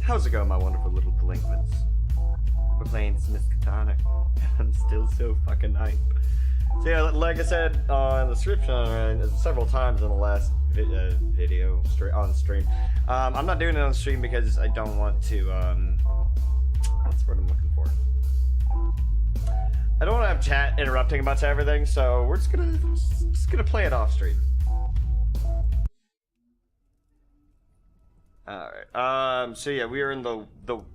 How's it going, my wonderful little delinquents? We're playing some Miskatonic. I'm still so fucking hype. So yeah, like I said in the description several times in the last video on stream, I'm not doing it on stream because I don't want to, what's the word I'm looking for? I don't want to have chat interrupting about everything, so we're just gonna play it off stream. Alright, so yeah, we are in the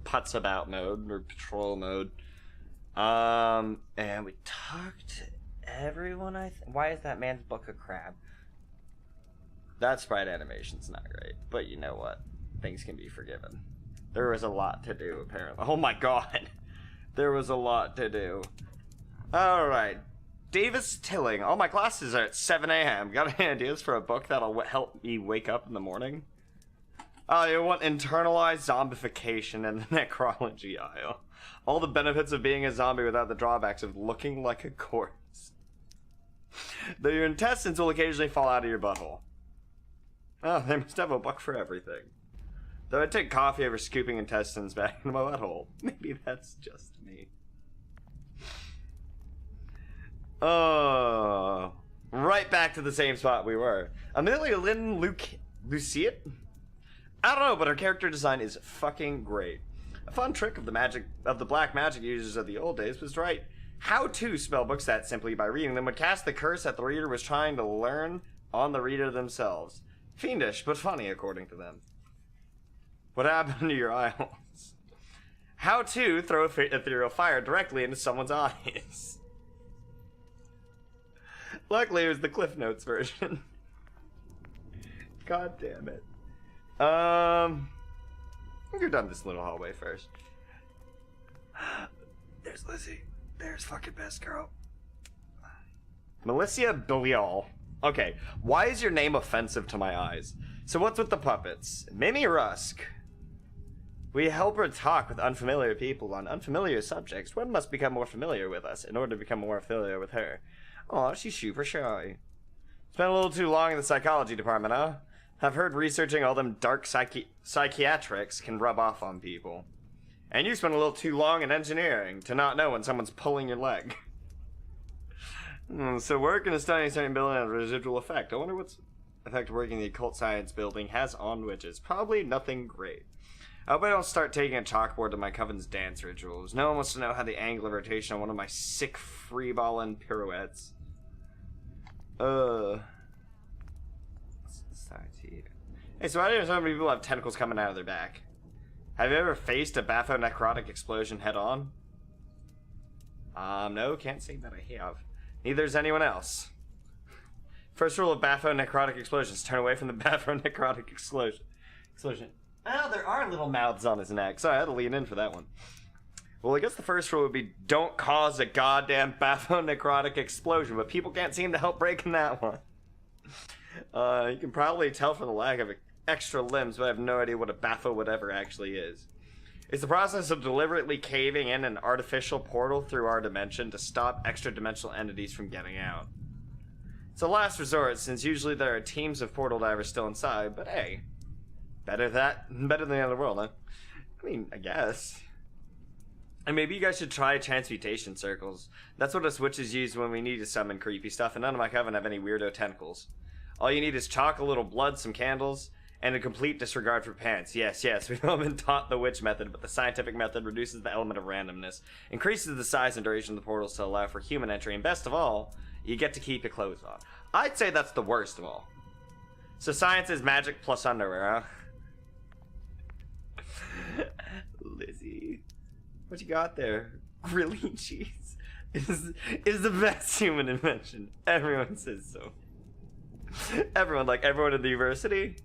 putz about mode, or patrol mode. And we talked to everyone, why is that man's book a crab? That sprite animation's not great, but you know what? Things can be forgiven. There was a lot to do, apparently. Oh my god! There was a lot to do. Alright. Davis Tilling. All my classes are at 7 a.m. Got any ideas for a book that'll help me wake up in the morning? Oh, you want internalized zombification and the necrology aisle. All the benefits of being a zombie without the drawbacks of looking like a corpse. Though your intestines will occasionally fall out of your butthole. Oh, they must have a book for everything. Though I'd take coffee over scooping intestines back into my butthole. Maybe that's just me. Oh, right back to the same spot we were. Amelia Lynn Luciet? I don't know, but her character design is fucking great. A fun trick of the black magic users of the old days was to write how-to spell books that simply by reading them would cast the curse that the reader was trying to learn on the reader themselves. Fiendish, but funny, according to them. What happened to your eyeballs? How to throw ethereal fire directly into someone's eyes. Luckily, it was the Cliff Notes version. God damn it. We'll go down this little hallway first. There's Lizzie. There's fucking best girl. Melissa Belial. Okay, why is your name offensive to my eyes? So what's with the puppets? Mimi Rusk. We help her talk with unfamiliar people on unfamiliar subjects. One must become more familiar with us in order to become more familiar with her. Aw, she's super shy. Spent a little too long in the psychology department, huh? I've heard researching all them dark psychiatrics can rub off on people. And you spent a little too long in engineering to not know when someone's pulling your leg. So working and studying certain building has a residual effect. I wonder what's effect working in the occult science building has on witches. Probably nothing great. I hope I don't start taking a chalkboard to my coven's dance rituals. No one wants to know how the angle of rotation on one of my sick freeballing pirouettes. Hey, so why do so many people have tentacles coming out of their back? Have you ever faced a batho-necrotic explosion head-on? No, can't say that I have. Neither's anyone else. First rule of batho-necrotic explosions, turn away from the batho-necrotic explosion. Oh, there are little mouths on his neck. Sorry, I had to lean in for that one. Well, I guess the first rule would be don't cause a goddamn batho-necrotic explosion, but people can't seem to help breaking that one. You can probably tell from the lack of extra limbs, but I have no idea what a batho whatever actually is. It's the process of deliberately caving in an artificial portal through our dimension to stop extra-dimensional entities from getting out. It's a last resort, since usually there are teams of portal divers still inside, but hey, better than the other world, huh? I mean, I guess. And maybe you guys should try transmutation circles. That's what us witches use when we need to summon creepy stuff, and none of my coven have any weirdo tentacles. All you need is chalk, a little blood, some candles, and a complete disregard for pants. Yes, we've all been taught the witch method, but the scientific method reduces the element of randomness, increases the size and duration of the portals to allow for human entry, and best of all, you get to keep your clothes on. I'd say that's the worst of all. So science is magic plus underwear, huh? Lizzie. What you got there? Grilly cheese is the best human invention. Everyone says so. Everyone in the university,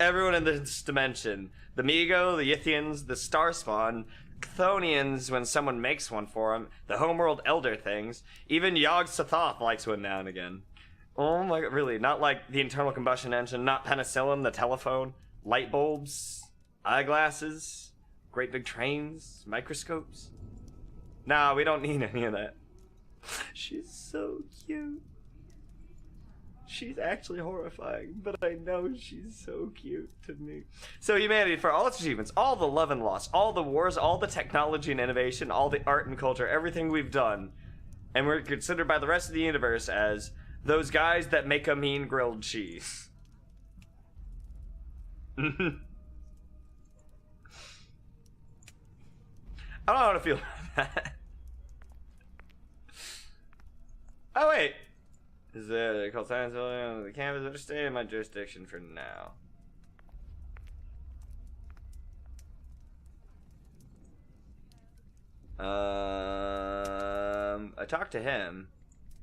everyone in this dimension, the Migo, the Yithians, the Starspawn, Chthonians when someone makes one for them, the homeworld elder things, even Yog Sothoth likes one now and again. Oh my god, really? Not like the internal combustion engine, not penicillin, the telephone, light bulbs, eyeglasses, great big trains, microscopes. Nah, we don't need any of that. She's so cute. She's actually horrifying, but I know she's so cute to me. So humanity, for all its achievements, all the love and loss, all the wars, all the technology and innovation, all the art and culture, everything we've done, and we're considered by the rest of the universe as those guys that make a mean grilled cheese. I don't know how to feel about that. Oh, wait. Is it called science on the campus? I'll just stay in my jurisdiction for now. I talked to him.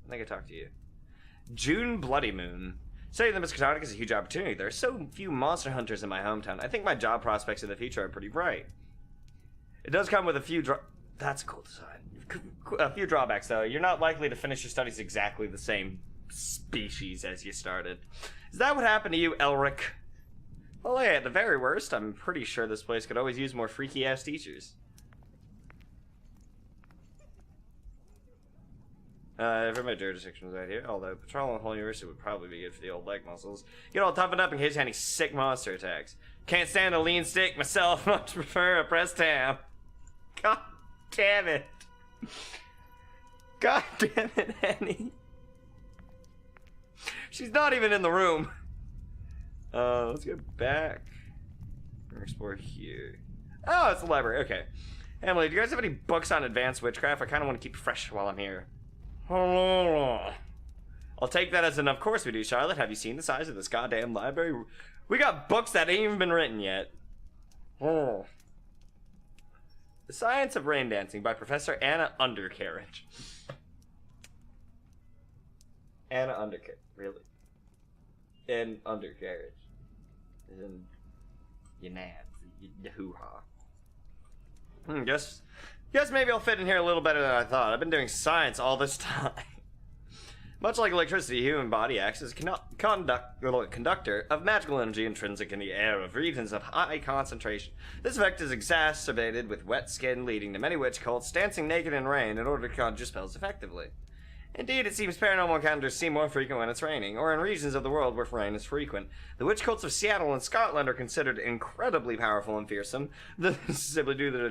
I think I talked to you. June Bloody Moon. Studying the Miskatonic is a huge opportunity. There are so few monster hunters in my hometown. I think my job prospects in the future are pretty bright. It does come with a few That's a cool design. A few drawbacks, though. You're not likely to finish your studies exactly the same species as you started. Is that what happened to you, Eldrich? Well, hey, at the very worst, I'm pretty sure this place could always use more freaky-ass teachers. For my jurisdiction's right here, although patrolling the whole university would probably be good for the old leg muscles. Get all toughened up in case any sick monster attacks. Can't stand a lean steak myself, much prefer a pressed ham. God damn it. God damn it, Annie. She's not even in the room. Let's go back. We're gonna explore here. Oh, it's the library, okay. Emily, do you guys have any books on advanced witchcraft? I kind of want to keep fresh while I'm here. I'll take that as an of course we do, Charlotte. Have you seen the size of this goddamn library? We got books that ain't even been written yet. The Science of Rain Dancing by Professor Anna Undercarriage. Anna Undercarriage, really? In undercarriage. In your nads, your hoo-ha. Guess maybe I'll fit in here a little better than I thought. I've been doing science all this time. Much like electricity, the human body acts as a conductor of magical energy intrinsic in the air of regions of high concentration. This effect is exacerbated with wet skin, leading to many witch cults dancing naked in rain in order to conjure spells effectively. Indeed, it seems paranormal encounters seem more frequent when it's raining, or in regions of the world where rain is frequent. The witch cults of Seattle and Scotland are considered incredibly powerful and fearsome, simply due to their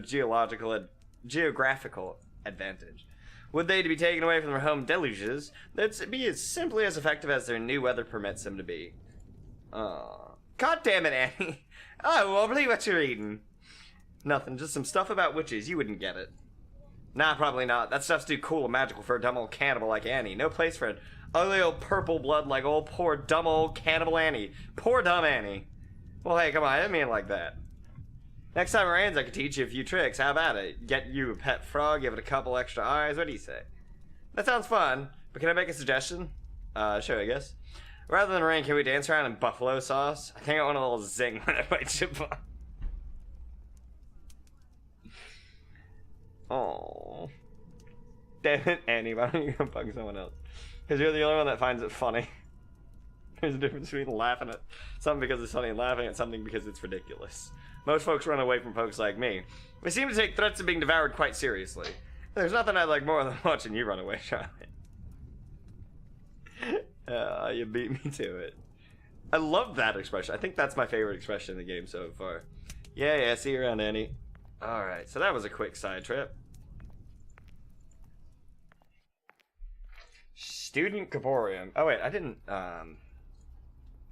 geographical advantage. Would they to be taken away from their home deluges, they'd be as simply as effective as their new weather permits them to be. God damn it, Annie. I won't believe what you're reading. Nothing, just some stuff about witches. You wouldn't get it. Nah, probably not. That stuff's too cool and magical for a dumb old cannibal like Annie. No place for an ugly old purple blood like old poor dumb old cannibal Annie. Poor dumb Annie. Well, hey, come on, I didn't mean it like that. Next time it rains, I could teach you a few tricks. How about it? Get you a pet frog, give it a couple extra eyes. What do you say? That sounds fun, but can I make a suggestion? Sure, I guess. Rather than rain, can we dance around in buffalo sauce? I think I want a little zing when I bite you. Oh, damn it, Annie, why don't you go bug someone else? Because you're the only one that finds it funny. There's a difference between laughing at something because it's funny and laughing at something because it's ridiculous. Most folks run away from folks like me. We seem to take threats of being devoured quite seriously. There's nothing I like more than watching you run away, Charlotte. You beat me to it. I love that expression. I think that's my favorite expression in the game so far. Yeah, see you around, Annie. Alright, so that was a quick side trip. Student Corporeum. Oh wait, I didn't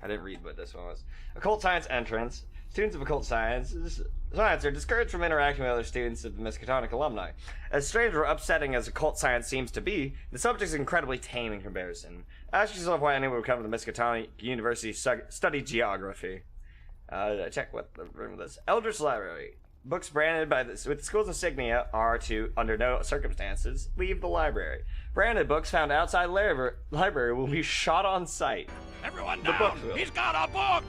read what this one was. Occult Science Entrance. Students of occult science are discouraged from interacting with other students of the Miskatonic alumni. As strange or upsetting as occult science seems to be, the subject is incredibly tame in comparison. Ask yourself why anyone would come to the Miskatonic University study geography. Check what the room of this. Eldrich Library. Books branded with the school's insignia are to, under no circumstances, leave the library. Branded books found outside library will be shot on sight. Everyone down! He's got a book!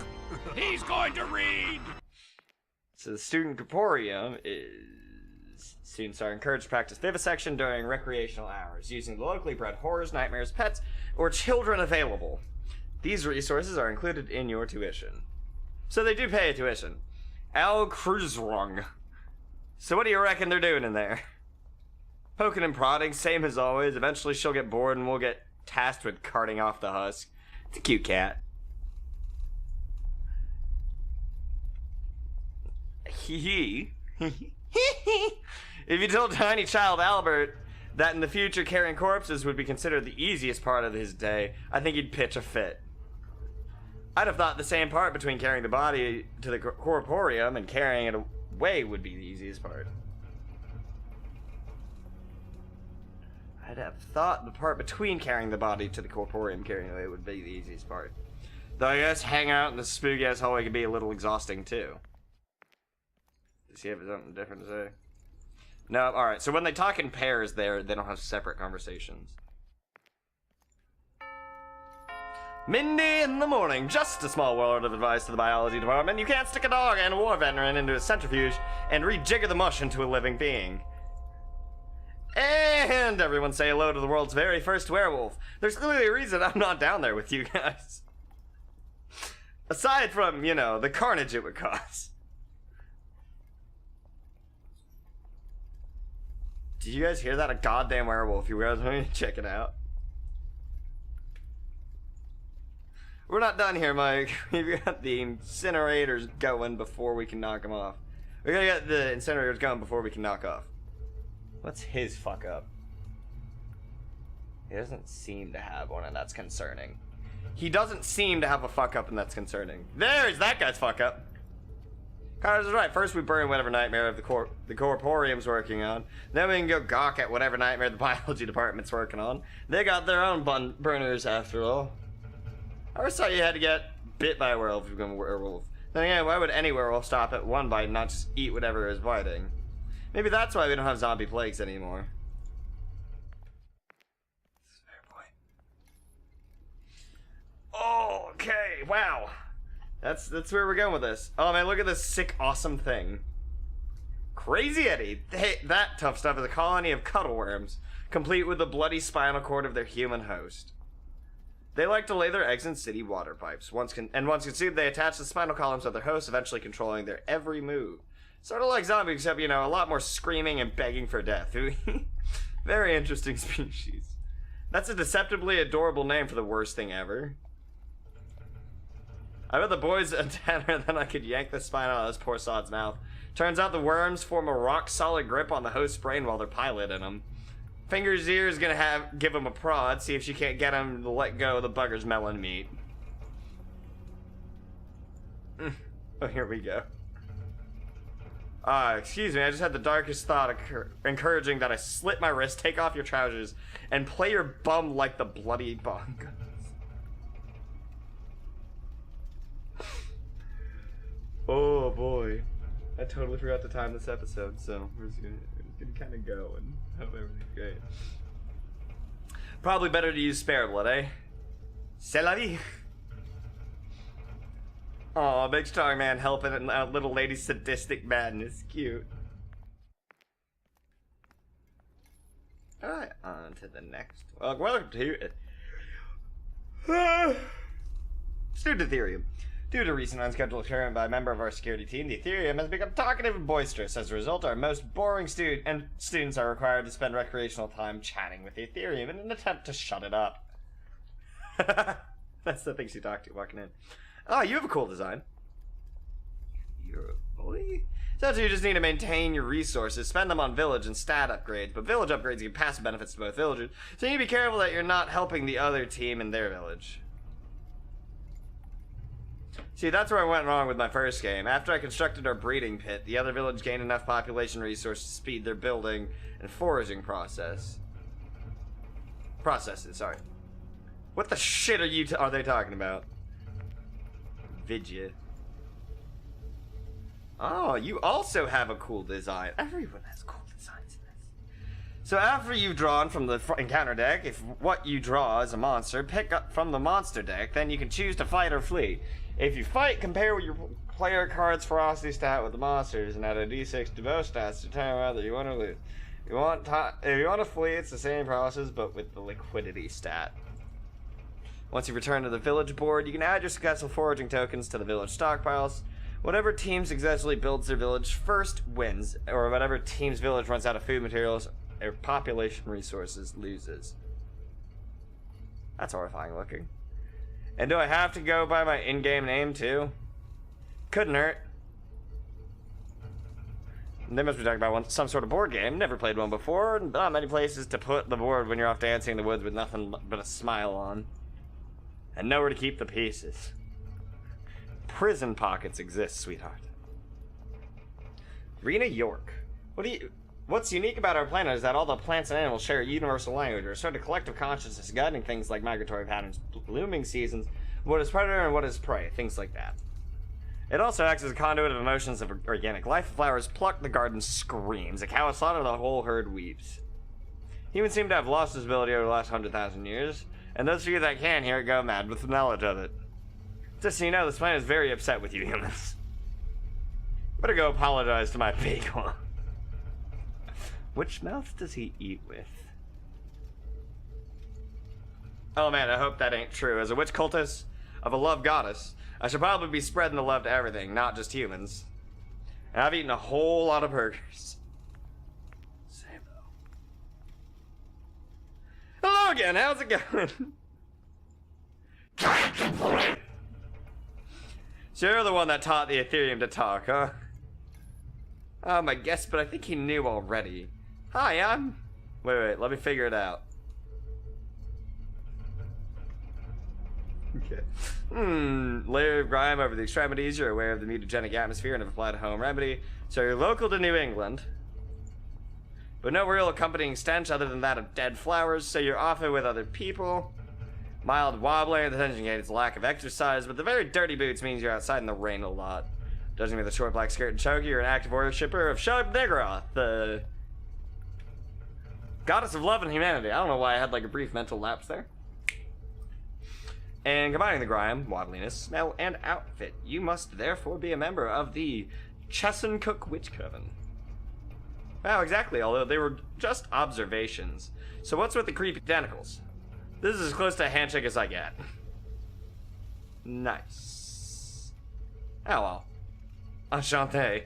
He's going to read! So the Student Corporeum is... Students are encouraged to practice vivisection during recreational hours, using the locally bred horrors, nightmares, pets, or children available. These resources are included in your tuition. So they do pay a tuition. Al Cruzrung. So what do you reckon they're doing in there? Poking and prodding, same as always. Eventually she'll get bored and we'll get tasked with carting off the husk. It's a cute cat. Hee hee. If you told tiny child Albert that in the future carrying corpses would be considered the easiest part of his day, I think he'd pitch a fit. I'd have thought the same part between carrying the body to the corporeum and carrying it away would be the easiest part. I'd have thought the part between carrying the body to the corporeum and carrying it away would be the easiest part. Though I guess hanging out in the spooky ass hallway could be a little exhausting too. Does he have something different to say? No, alright, so when they talk in pairs there, they don't have separate conversations. Mindy in the morning, just a small word of advice to the biology department. You can't stick a dog and a war veteran into a centrifuge and rejigger the mush into a living being. And everyone say hello to the world's very first werewolf. There's clearly a reason I'm not down there with you guys. Aside from, you know, the carnage it would cause. Did you guys hear that? A goddamn werewolf. You guys want to check it out? We're not done here, Mike. We've got the incinerators going before we can knock them off. We gotta get the incinerators going before we can knock off. What's his fuck up? He doesn't seem to have one, and that's concerning. He doesn't seem to have a fuck up, and that's concerning. There's that guy's fuck up. Carter's is right. First we burn whatever nightmare of the corporeum's working on. Then we can go gawk at whatever nightmare the biology department's working on. They got their own burners after all. I always thought you had to get bit by a werewolf to become a werewolf. Then again, why would any werewolf stop at one bite and not just eat whatever is biting? Maybe that's why we don't have zombie plagues anymore. That's a fair point. Okay, wow. That's where we're going with this. Oh man, look at this sick, awesome thing. Crazy Eddie. Hey, that tough stuff is a colony of cuttleworms, complete with the bloody spinal cord of their human host. They like to lay their eggs in city water pipes. Once consumed, they attach the spinal columns of their host, eventually controlling their every move. Sort of like zombies, except, you know, a lot more screaming and begging for death. Very interesting species. That's a deceptively adorable name for the worst thing ever. I bet the boys are tanner than I could yank the spine out of this poor sod's mouth. Turns out the worms form a rock-solid grip on the host's brain while they're piloting him. Finger's ear is gonna give him a prod, see if she can't get him to let go of the bugger's melon meat. Oh, here we go. Excuse me, I just had the darkest thought encouraging that I slit my wrist, take off your trousers, and play your bum like the bloody bongos. Oh boy. I totally forgot to time this episode, so we're just gonna kind of go and hope everything's great. Probably better to use spare blood, eh? C'est la vie. Aw, big strong man helping a little lady's sadistic madness. Cute. Alright, on to the next. Welcome to Student Ethereum. Due to recent unscheduled occurrence by a member of our security team, the Ethereum has become talkative and boisterous. As a result, our most boring students are required to spend recreational time chatting with the Ethereum in an attempt to shut it up. That's the thing she talked to walking in. Oh, you have a cool design. You're a boy? So you just need to maintain your resources, spend them on village and stat upgrades, but village upgrades give passive benefits to both villagers, so you need to be careful that you're not helping the other team in their village. See, that's where I went wrong with my first game. After I constructed our breeding pit, the other village gained enough population resources to speed their building and foraging processes, sorry. What the shit are they talking about? Vidya. Oh, you also have a cool design. Everyone has cool designs in this. So after you've drawn from the encounter deck, if what you draw is a monster, pick up from the monster deck, then you can choose to fight or flee. If you fight, compare your player card's ferocity stat with the monsters and add a d6 to both stats to determine whether you want to lose. If you want to flee, it's the same process, but with the liquidity stat. Once you return to the village board, you can add your successful foraging tokens to the village stockpiles. Whatever team successfully builds their village first wins, or whatever team's village runs out of food materials or population resources loses. That's horrifying looking. And do I have to go by my in-game name too? Couldn't hurt. They must be talking about some sort of board game. Never played one before. Not many places to put the board when you're off dancing in the woods with nothing but a smile on. And nowhere to keep the pieces. Prison pockets exist, sweetheart. Rena York. What's unique about our planet is that all the plants and animals share a universal language, or a sort of collective consciousness guiding things like migratory patterns, blooming seasons, what is predator and what is prey, things like that. It also acts as a conduit of emotions of organic life. Flowers pluck, the garden screams. A cow is slaughtered, the whole herd weeps. Humans seem to have lost this ability over the last 100,000 years, and those of you that can hear it go mad with the knowledge of it. Just so you know, this planet is very upset with you humans. Better go apologize to my big one. Which mouth does he eat with? Oh man, I hope that ain't true. As a witch cultist of a love goddess, I should probably be spreading the love to everything, not just humans. And I've eaten a whole lot of burgers. Same though. Hello again, how's it going? So you're the one that taught the Ethereum to talk, huh? My guess, but I think he knew already. Hi, I'm... Wait, let me figure it out. Okay. Layer of grime over the extremities. You're aware of the mutagenic atmosphere and have applied a home remedy. So you're local to New England. But no real accompanying stench other than that of dead flowers, so you're often with other people. Mild wobbling, the tension gate is lack of exercise, but the very dirty boots means you're outside in the rain a lot. Judging by the short black skirt and choker, you're an active worshipper of Shub-Niggurath, the goddess of love and humanity. I don't know why I had like a brief mental lapse there. And combining the grime, waddliness, smell, and outfit, you must therefore be a member of the Chesuncook Witch Coven. Wow, exactly, although they were just observations. So what's with the creepy tentacles? This is as close to a handshake as I get. Nice. Oh well. Enchanté.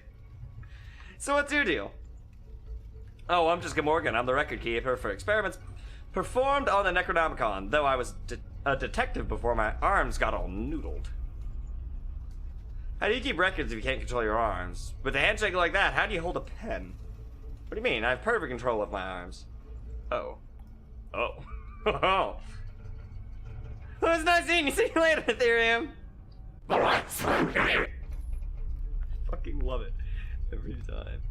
So what's your deal? Oh, I'm just Gamorgan. I'm the record keeper for experiments performed on the Necronomicon, though I was a detective before my arms got all noodled. How do you keep records if you can't control your arms? With a handshake like that, how do you hold a pen? What do you mean? I have perfect control of my arms. Oh. Oh. Oh. Well, it's nice seeing you. See you later, Ethereum. Fucking love it every time.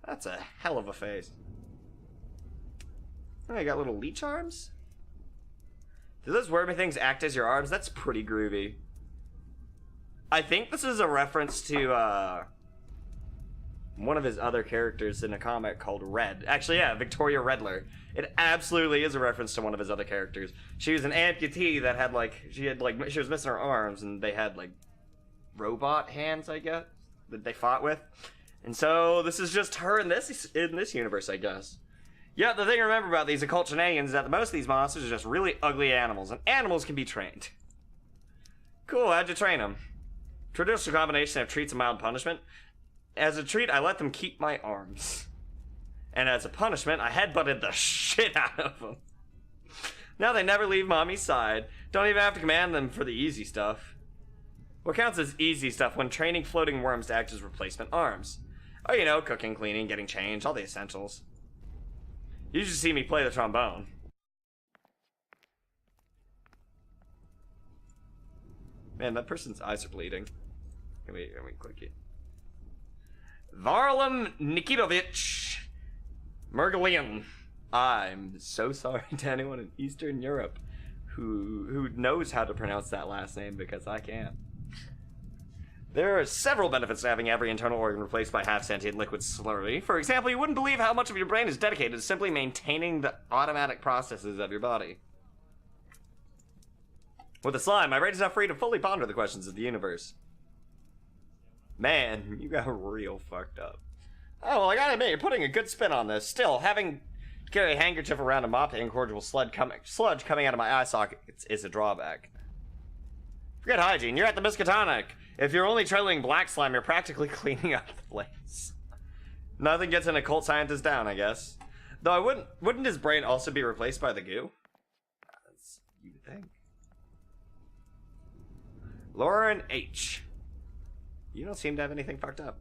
That's a hell of a face. Oh, you got little leech arms? Do those wormy things act as your arms? That's pretty groovy. I think this is a reference to one of his other characters in a comic called Red. Actually, yeah, Victoria Redler. It absolutely is a reference to one of his other characters. She was an amputee that had she was missing her arms, and they had like robot hands, I guess, that they fought with. And so this is just her in this universe, I guess. Yeah, the thing to remember about these occult shenanigans is that most of these monsters are just really ugly animals, and animals can be trained. Cool, how'd you train them? Traditional combination of treats and mild punishment. As a treat, I let them keep my arms. And as a punishment, I headbutted the shit out of them. Now they never leave mommy's side. Don't even have to command them for the easy stuff. What counts as easy stuff when training floating worms to act as replacement arms? Oh, you know, cooking, cleaning, getting changed, all the essentials. You should see me play the trombone. Man, that person's eyes are bleeding. Let me click it. Varlam Nikitovich Mergalian. I'm so sorry to anyone in Eastern Europe who knows how to pronounce that last name, because I can't. There are several benefits to having every internal organ replaced by half-sentient liquid slurry. For example, you wouldn't believe how much of your brain is dedicated to simply maintaining the automatic processes of your body. With the slime, my brain is now free to fully ponder the questions of the universe. Man, you got real fucked up. Oh, well, I gotta admit, you're putting a good spin on this. Still, having to carry a handkerchief around and mop the incorrigible sludge coming out of my eye socket is a drawback. Forget hygiene, you're at the Miskatonic. If you're only trailing black slime, you're practically cleaning up the place. Nothing gets an occult scientist down, I guess. Though I wouldn't his brain also be replaced by the goo? As you would think. Lauren H. You don't seem to have anything fucked up.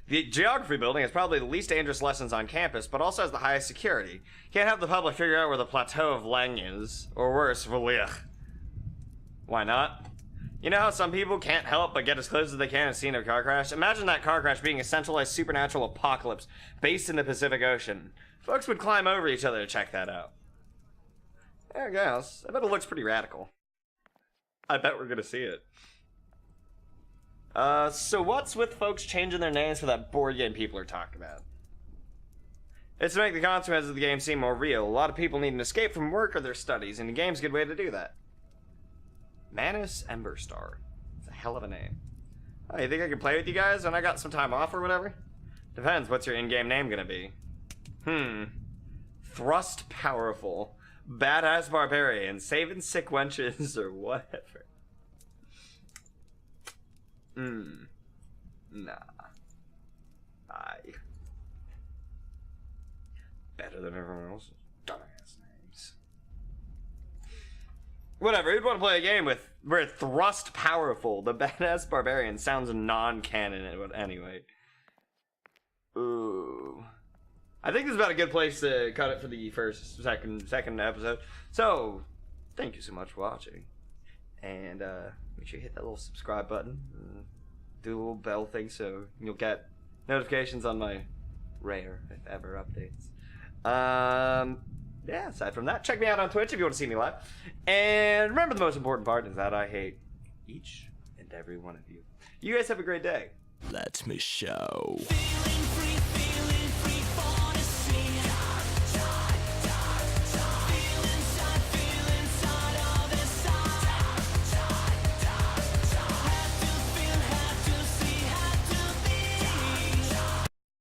The geography building is probably the least dangerous lessons on campus, but also has the highest security. Can't have the public figure out where the plateau of Lang is, or worse, Valir. Why not? You know how some people can't help but get as close as they can to the scene of a car crash? Imagine that car crash being a centralized supernatural apocalypse based in the Pacific Ocean. Folks would climb over each other to check that out. I guess. I bet it looks pretty radical. I bet we're gonna see it. So what's with folks changing their names for that board game people are talking about? It's to make the consequences of the game seem more real. A lot of people need an escape from work or their studies, and the game's a good way to do that. Manus Emberstar. It's a hell of a name. Oh, you think I could play with you guys when I got some time off or whatever? Depends, what's your in-game name gonna be? Thrust Powerful. Badass Barbarian. Saving Sick Wenches or whatever. Nah. Better than everyone else's dumbass names. Whatever, who'd want to play a game with where Thrust Powerful, the Badass Barbarian, sounds non-canon anyway. Ooh. I think this is about a good place to cut it for the second episode. So, thank you so much for watching. And make sure you hit that little subscribe button. Do a little bell thing so you'll get notifications on my rare, if ever, updates. Yeah, aside from that, check me out on Twitch if you want to see me live. And remember, the most important part is that I hate each and every one of you. You guys have a great day. Let me show.